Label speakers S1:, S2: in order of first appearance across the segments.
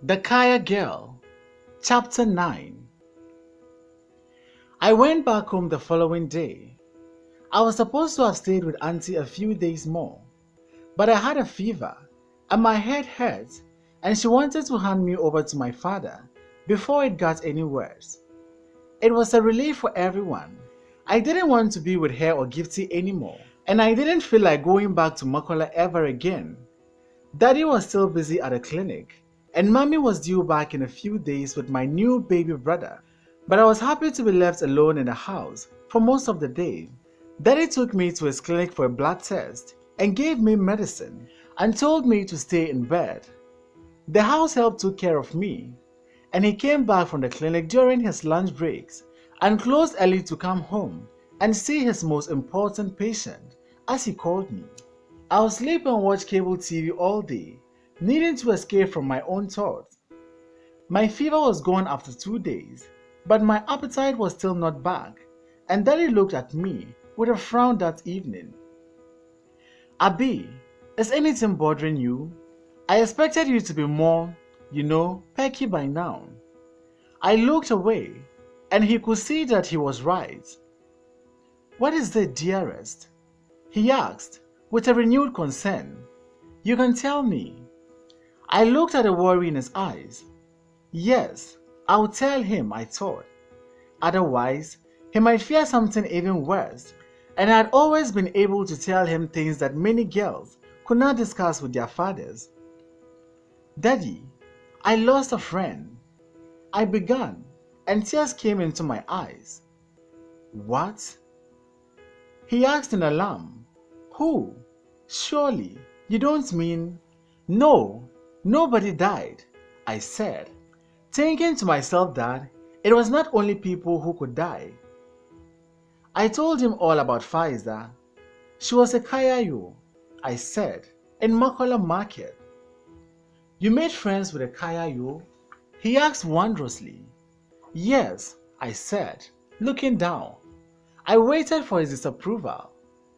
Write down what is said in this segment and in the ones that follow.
S1: The Kaya Girl, Chapter 9. I went back home the following day. I was supposed to have stayed with Auntie a few days more, but I had a fever and my head hurt, and she wanted to hand me over to my father before it got any worse. It was a relief for everyone. I didn't want to be with her or Gifty anymore, and I didn't feel like going back to Makola ever again. Daddy was still busy at the clinic, and Mommy was due back in a few days with my new baby brother. But I was happy to be left alone in the house for most of the day. Daddy took me to his clinic for a blood test and gave me medicine and told me to stay in bed. The house help took care of me, and he came back from the clinic during his lunch breaks and closed early to come home and see his most important patient, as he called me. I would sleep and watch cable TV all day, needing to escape from my own thoughts. My fever was gone after 2 days, but my appetite was still not back, and Daddy looked at me with a frown that evening. Abi, is anything bothering you? I expected you to be more, pecky by now. I looked away, and he could see that he was right. What is it, dearest? He asked, with a renewed concern. You can tell me. I looked at the worry in his eyes. Yes, I'll tell him, I thought. Otherwise, he might fear something even worse, and I had always been able to tell him things that many girls could not discuss with their fathers. Daddy, I lost a friend. I began, and tears came into my eyes. What? He asked in alarm. Who? Surely, you don't mean... No, nobody died, I said, thinking to myself that it was not only people who could die. I told him all about Faiza. She was a Kayayo, I said, in Makola Market. You made friends with a Kayayo? He asked wondrously. Yes, I said, looking down. I waited for his disapproval,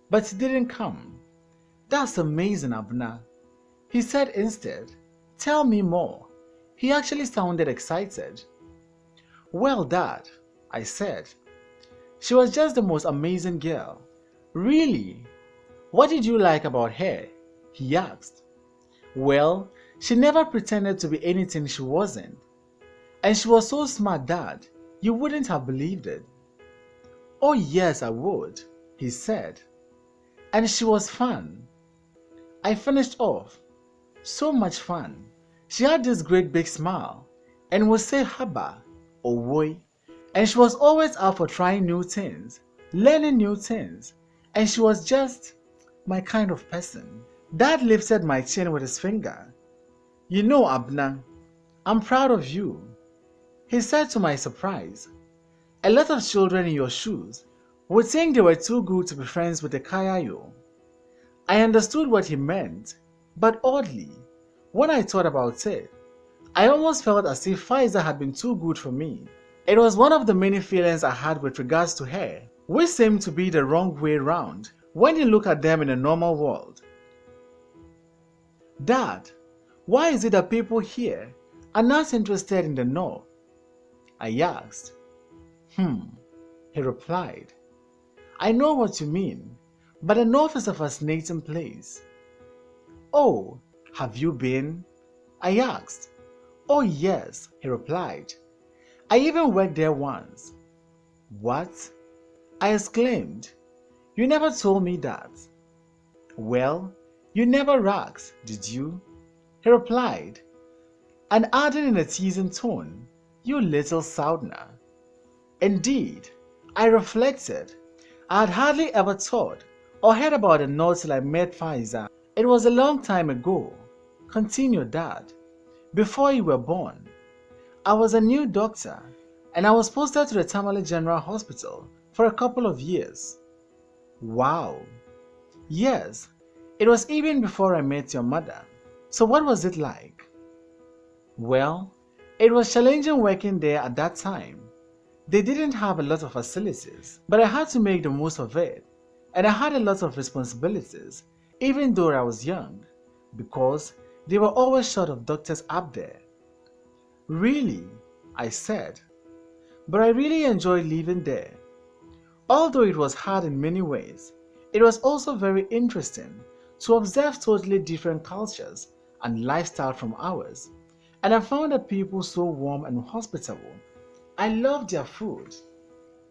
S1: but he didn't come. That's amazing, Abna. He said instead, tell me more. He actually sounded excited. Well, Dad, I said. She was just the most amazing girl. Really? What did you like about her? He asked. Well, she never pretended to be anything she wasn't. And she was so smart, Dad, you wouldn't have believed it. Oh yes, I would, he said. And she was fun. I finished off. So much fun. She had this great big smile and would say haba or woy, and she was always out for trying new things, learning new things, and she was just my kind of person. Dad lifted my chin with his finger. You know, Abna, I'm proud of you, he said to my surprise. A lot of children in your shoes would think they were too good to be friends with a Kayayo. I understood what he meant, but oddly, when I thought about it, I almost felt as if Faiza had been too good for me. It was one of the many feelings I had with regards to her, which seemed to be the wrong way round when you look at them in a normal world. Dad, why is it that people here are not interested in the North? I asked. He replied. I know what you mean, but the North is a fascinating place. Oh, have you been? I asked. Oh yes, he replied. I even worked there once. What? I exclaimed. You never told me that. Well, you never asked, did you? He replied, and added in a teasing tone, you little Southerner. Indeed, I reflected. I had hardly ever thought or heard about the North till I met Faiza. It was a long time ago, continued Dad, before you were born. I was a new doctor, and I was posted to the Tamale General Hospital for a couple of years. Wow. Yes, it was even before I met your mother. So what was it like? Well, it was challenging working there at that time. They didn't have a lot of facilities, but I had to make the most of it, and I had a lot of responsibilities, even though I was young, because they were always short of doctors up there. Really? I said. But I really enjoyed living there. Although it was hard in many ways, it was also very interesting to observe totally different cultures and lifestyle from ours. And I found the people so warm and hospitable. I loved their food.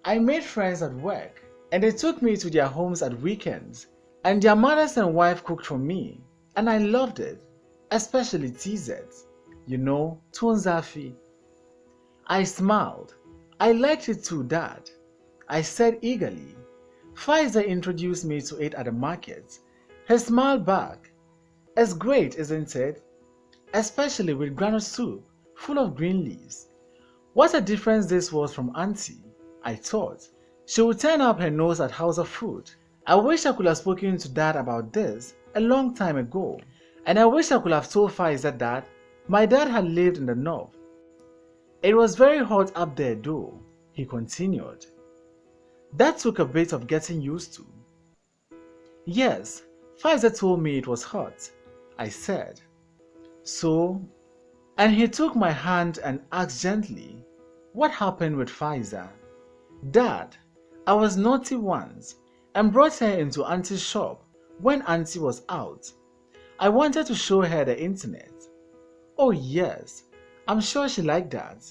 S1: I made friends at work, and they took me to their homes at weekends, and their mothers and wife cooked for me, and I loved it, especially TZ. Tunzafi. I smiled. I liked it too, Dad. I said eagerly. Pfizer introduced me to it at the market. He smiled back. It's great, isn't it? Especially with granite soup, full of green leaves. What a difference this was from Auntie, I thought. She would turn up her nose at Hausa food. I wish I could have spoken to Dad about this a long time ago. And I wish I could have told Pfizer that my dad had lived in the north. It was very hot up there though, he continued. That took a bit of getting used to. Yes, Pfizer told me it was hot, I said. So, and he took my hand and asked gently, what happened with Pfizer? Dad, I was naughty once and brought her into Auntie's shop when Auntie was out. I wanted to show her the internet. Oh yes, I'm sure she liked that.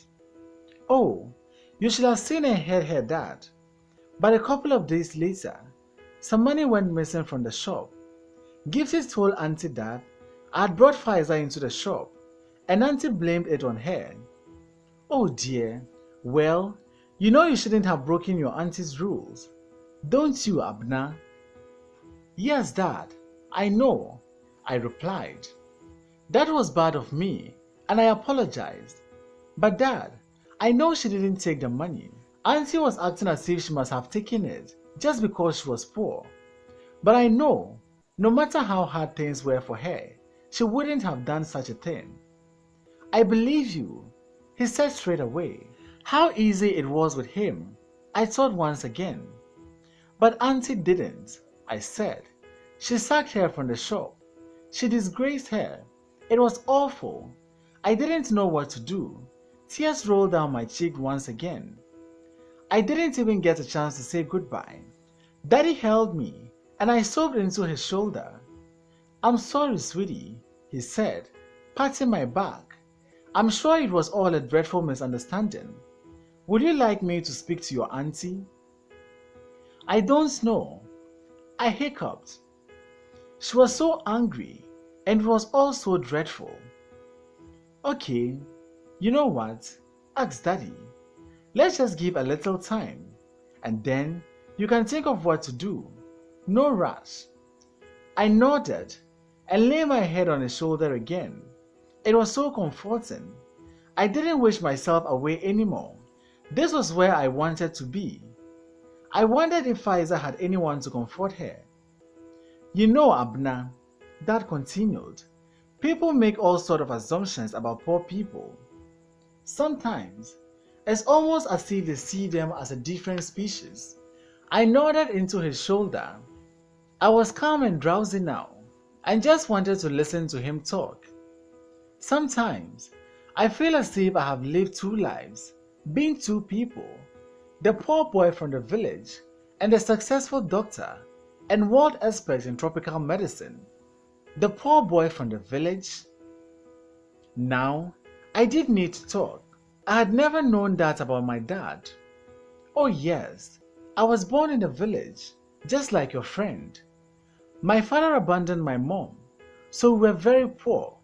S1: Oh, you should have seen and heard her, Dad. But a couple of days later, some money went missing from the shop. Gifty told Auntie that I had brought Pfizer into the shop, and Auntie blamed it on her. Oh dear, well, you shouldn't have broken your auntie's rules. Don't you, Abna? Yes, Dad, I know, I replied. That was bad of me, and I apologized. But Dad, I know she didn't take the money. Auntie was acting as if she must have taken it just because she was poor. But I know, no matter how hard things were for her, she wouldn't have done such a thing. I believe you, he said straight away. How easy it was with him, I thought once again. But Auntie didn't, I said. She sacked her from the shop. She disgraced her. It was awful. I didn't know what to do. Tears rolled down my cheek once again. I didn't even get a chance to say goodbye. Daddy held me, and I sobbed into his shoulder. I'm sorry, sweetie, he said, patting my back. I'm sure it was all a dreadful misunderstanding. Would you like me to speak to your auntie? I don't know. I hiccuped. She was so angry, and it was all so dreadful. Okay, you know what? Ask Daddy. Let's just give a little time, and then you can think of what to do. No rush. I nodded and lay my head on his shoulder again. It was so comforting. I didn't wish myself away anymore. This was where I wanted to be. I wondered if Pfizer had anyone to comfort her. Abna, Dad continued, people make all sorts of assumptions about poor people. Sometimes, it's almost as if they see them as a different species. I nodded into his shoulder. I was calm and drowsy now, and just wanted to listen to him talk. Sometimes, I feel as if I have lived two lives, being two people, the poor boy from the village and the successful doctor and world expert in tropical medicine. The poor boy from the village. Now, I did need to talk. I had never known that about my dad. Oh yes, I was born in the village, just like your friend. My father abandoned my mom, so we were very poor.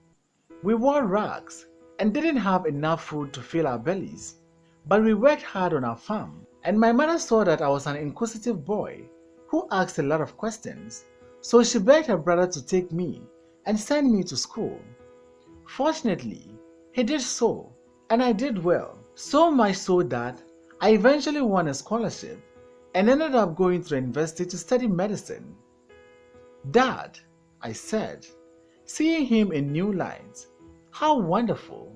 S1: We wore rags and didn't have enough food to fill our bellies. But we worked hard on our farm, and my mother saw that I was an inquisitive boy who asked a lot of questions, so she begged her brother to take me and send me to school. Fortunately, he did so, and I did well, so much so that I eventually won a scholarship and ended up going to the university to study medicine. Dad, I said, seeing him in new light. How wonderful.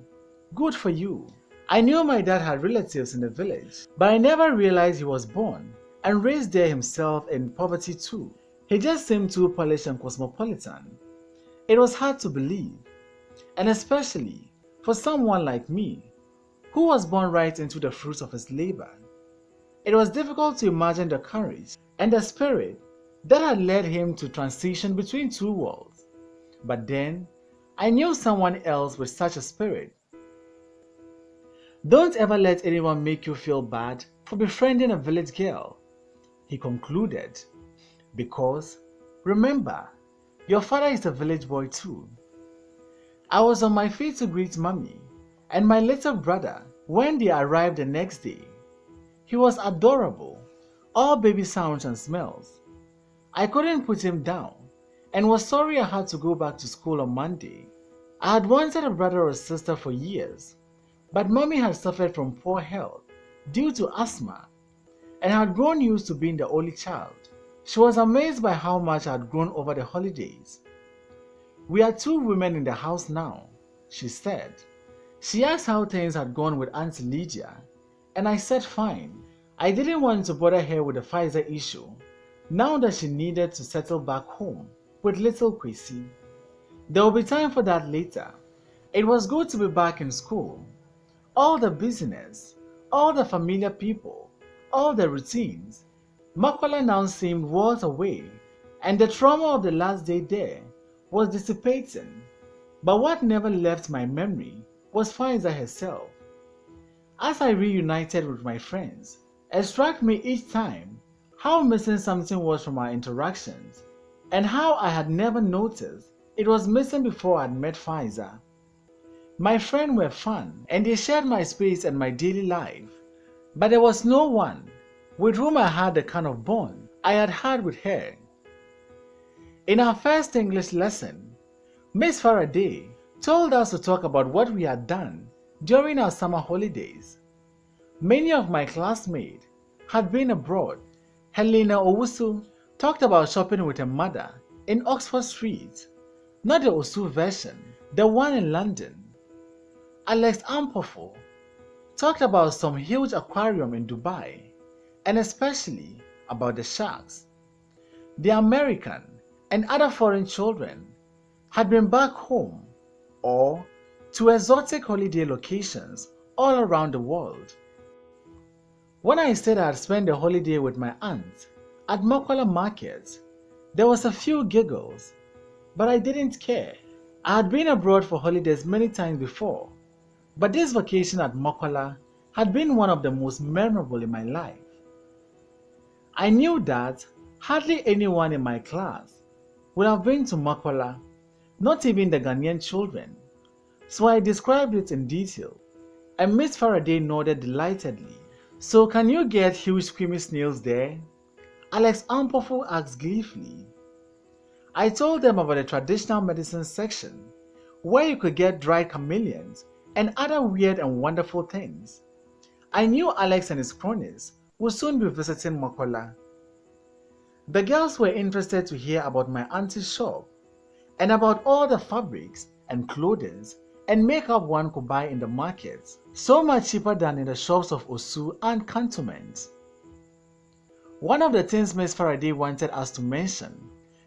S1: Good for you. I knew my dad had relatives in the village, but I never realized he was born and raised there himself in poverty too. He just seemed too polished and cosmopolitan. It was hard to believe, and especially for someone like me who was born right into the fruits of his labor. It was difficult to imagine the courage and the spirit that had led him to transition between two worlds. But then, I knew someone else with such a spirit. Don't ever let anyone make you feel bad for befriending a village girl, he concluded, because, remember, your father is a village boy too. I was on my feet to greet Mommy and my little brother when they arrived the next day. He was adorable, all baby sounds and smells. I couldn't put him down and was sorry I had to go back to school on Monday. I had wanted a brother or sister for years, but Mommy had suffered from poor health due to asthma and had grown used to being the only child. She was amazed by how much I had grown over the holidays. We are two women in the house now, she said. She asked how things had gone with Auntie Lydia, and I said fine. I didn't want to bother her with the Pfizer issue, now that she needed to settle back home with little Kwesi. There will be time for that later. It was good to be back in school. All the busyness, all the familiar people, all the routines. Makwala now seemed worlds away, and the trauma of the last day there was dissipating. But what never left my memory was Pfizer herself. As I reunited with my friends, it struck me each time how missing something was from our interactions, and how I had never noticed it was missing before I had met Pfizer. My friends were fun, and they shared my space and my daily life, but there was no one with whom I had the kind of bond I had had with her. In our first English lesson, Miss Faraday told us to talk about what we had done during our summer holidays. Many of my classmates had been abroad. Helena Owusu talked about shopping with her mother in Oxford Street, not the Osu version, the one in London. Alex Ampofo talked about some huge aquarium in Dubai, and especially about the sharks. The American and other foreign children had been back home or to exotic holiday locations all around the world. When I said I had spent the holiday with my aunt at Makwala Market, there was a few giggles, but I didn't care. I had been abroad for holidays many times before, but this vacation at Makwala had been one of the most memorable in my life. I knew that hardly anyone in my class would have been to Makwala, not even the Ghanaian children, so I described it in detail, and Miss Faraday nodded delightedly. So can you get huge squimmy snails there? Alex Ampofo asked gleefully. I told them about the traditional medicine section, where you could get dried chameleons and other weird and wonderful things. I knew Alex and his cronies would soon be visiting Makwala. The girls were interested to hear about my auntie's shop and about all the fabrics and clothing and makeup one could buy in the markets, so much cheaper than in the shops of Osu and cantonments. One of the things Miss Faraday wanted us to mention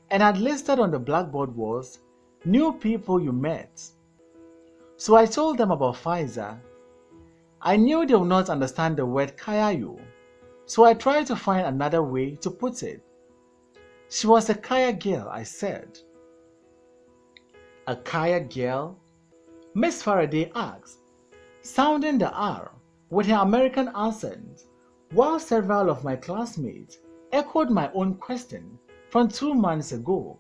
S1: and had listed on the blackboard was new people you met. So I told them about Pfizer. I knew they would not understand the word Kayayo, so I tried to find another way to put it. She was a Kaya girl, I said. A Kaya girl? Miss Faraday asked, sounding the R with her American accent, while several of my classmates echoed my own question from 2 months ago.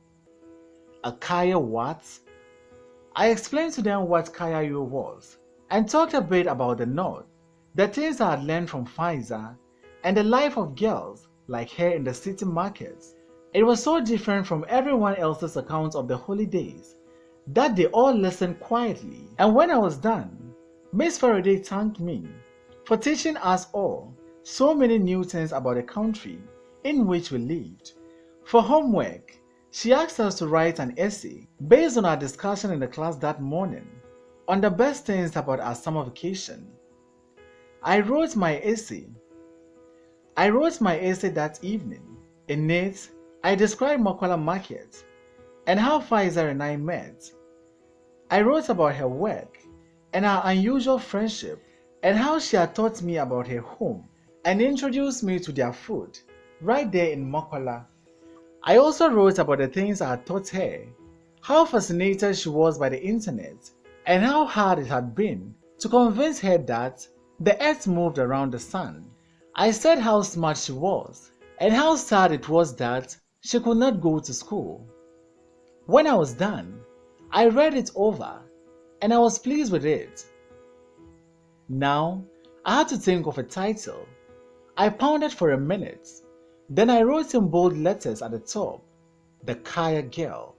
S1: A Kaya what? I explained to them what Kayayo was and talked a bit about the North, the things I had learned from Pfizer, and the life of girls like her in the city markets. It was so different from everyone else's account of the holidays that they all listened quietly, and when I was done, Miss Faraday thanked me for teaching us all so many new things about the country in which we lived. For homework, she asked us to write an essay based on our discussion in the class that morning on the best things about our summer vacation. I wrote my essay that evening. In it, I described Makwala Market and how Pfizer and I met. I wrote about her work and our unusual friendship and how she had taught me about her home and introduced me to their food right there in Mokola. I also wrote about the things I had taught her, how fascinated she was by the internet, and how hard it had been to convince her that the earth moved around the sun. I said how smart she was and how sad it was that she could not go to school. When I was done, I read it over and I was pleased with it. Now, I had to think of a title. I pondered for a minute. Then I wrote in bold letters at the top, "The Kaya Girl."